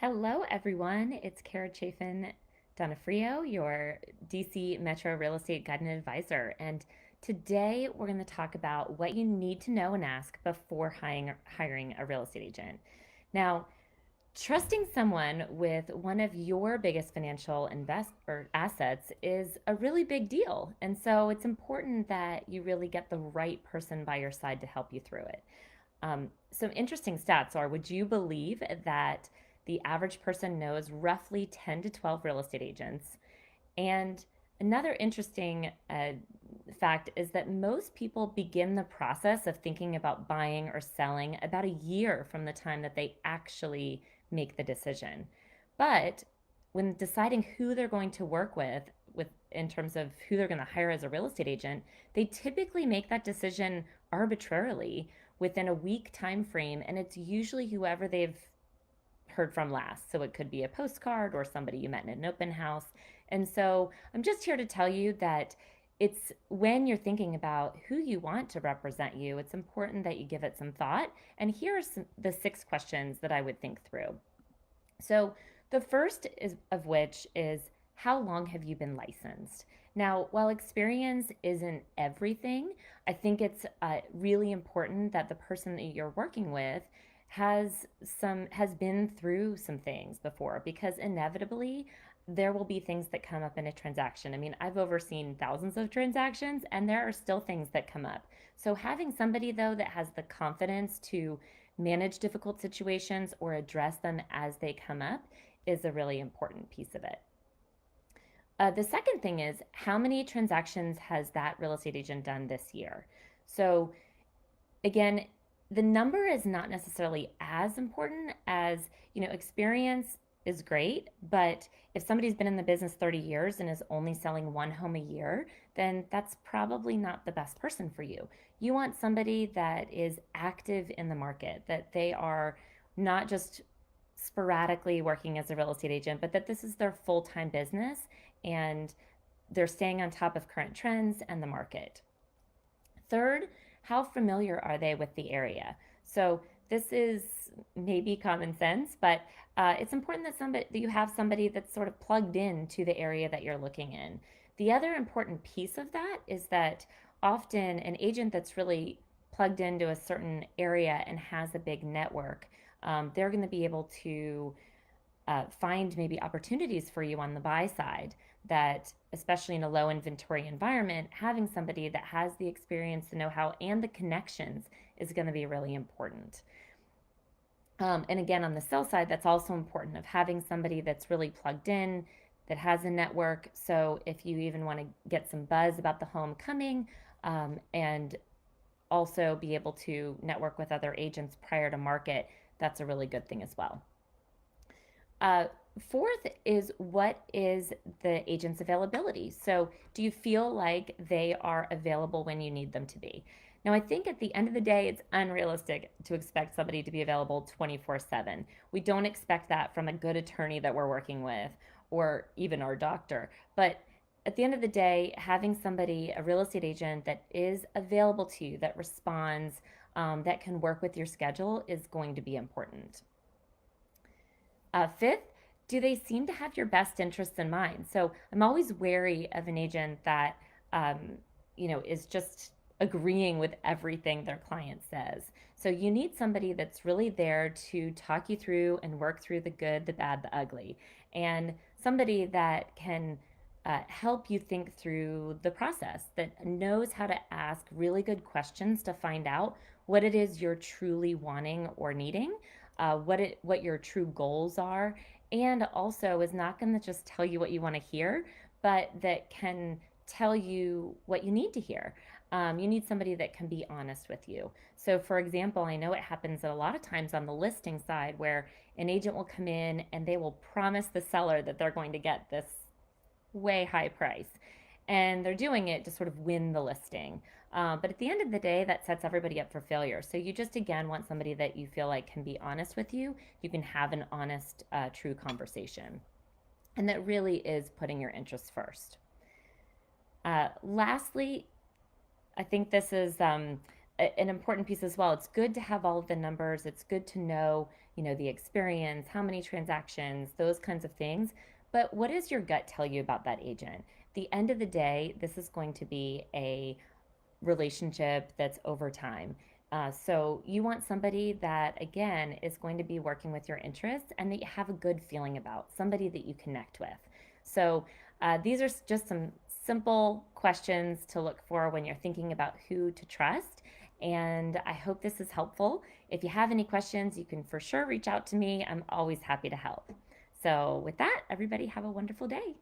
Hello, everyone. It's Kara Chafin Donofrio, your DC Metro Real Estate Guide and Advisor. And today we're going to talk about what you need to know and ask before hiring a real estate agent. Now, trusting someone with one of your biggest financial invest or assets is a really big deal. And so it's important that you really get the right person by your side to help you through it. Some interesting stats are: would you believe that the average person knows roughly 10 to 12 real estate agents? And another interesting fact is that most people begin the process of thinking about buying or selling about a year from the time that they actually make the decision. But when deciding who they're going to work with in terms of who they're going to hire as a real estate agent, they typically make that decision arbitrarily within a week time frame, and it's usually whoever they've heard from last. So it could be a postcard or somebody you met in an open house. And so I'm just here to tell you that it's when you're thinking about who you want to represent you, it's important that you give it some thought. And here are the 6 questions that I would think through. So the first is of which is, how long have you been licensed? Now, while experience isn't everything, I think it's really important that the person that you're working with has been through some things before, because inevitably there will be things that come up in a transaction. I mean, I've overseen thousands of transactions and there are still things that come up. So having somebody though that has the confidence to manage difficult situations or address them as they come up is a really important piece of it. The second thing is, how many transactions has that real estate agent done this year? So again, the number is not necessarily as important as, experience is great, but if somebody's been in the business 30 years and is only selling one home a year, then that's probably not the best person for you. You want somebody that is active in the market, that they are not just sporadically working as a real estate agent, but that this is their full-time business and they're staying on top of current trends and the market. Third, how familiar are they with the area? So this is maybe common sense, but it's important that you have somebody that's sort of plugged in to the area that you're looking in. The other important piece of that is that often an agent that's really plugged into a certain area and has a big network, they're going to be able to find maybe opportunities for you on the buy side, that especially in a low inventory environment, having somebody that has the experience, the know-how, and the connections is going to be really important. And again, on the sell side, that's also important, of having somebody that's really plugged in, that has a network. So if you even want to get some buzz about the home coming, and also be able to network with other agents prior to market, that's a really good thing as well. Fourth is, what is the agent's availability? So do you feel like they are available when you need them to be? Now, I think at the end of the day, it's unrealistic to expect somebody to be available 24/7. We don't expect that from a good attorney that we're working with, or even our doctor. But at the end of the day, having somebody, a real estate agent, that is available to you, that responds, that can work with your schedule, is going to be important. Fifth, do they seem to have your best interests in mind? So I'm always wary of an agent that, is just agreeing with everything their client says. So you need somebody that's really there to talk you through and work through the good, the bad, the ugly, and somebody that can help you think through the process, that knows how to ask really good questions to find out what it is you're truly wanting or needing, what your true goals are, and also is not going to just tell you what you want to hear, but that can tell you what you need to hear. You need somebody that can be honest with you. So, for example, I know it happens a lot of times on the listing side, where an agent will come in and they will promise the seller that they're going to get this way high price. And they're doing it to sort of win the listing. But at the end of the day, that sets everybody up for failure. So you just, again, want somebody that you feel like can be honest with you. You can have an honest, true conversation. And that really is putting your interests first. Lastly, I think this is an important piece as well. It's good to have all of the numbers. It's good to know, the experience, how many transactions, those kinds of things. But what does your gut tell you about that agent? The end of the day, this is going to be a relationship that's over time. So you want somebody that, again, is going to be working with your interests and that you have a good feeling about, somebody that you connect with. So these are just some simple questions to look for when you're thinking about who to trust. And I hope this is helpful. If you have any questions, you can for sure reach out to me. I'm always happy to help. So, with that, everybody have a wonderful day.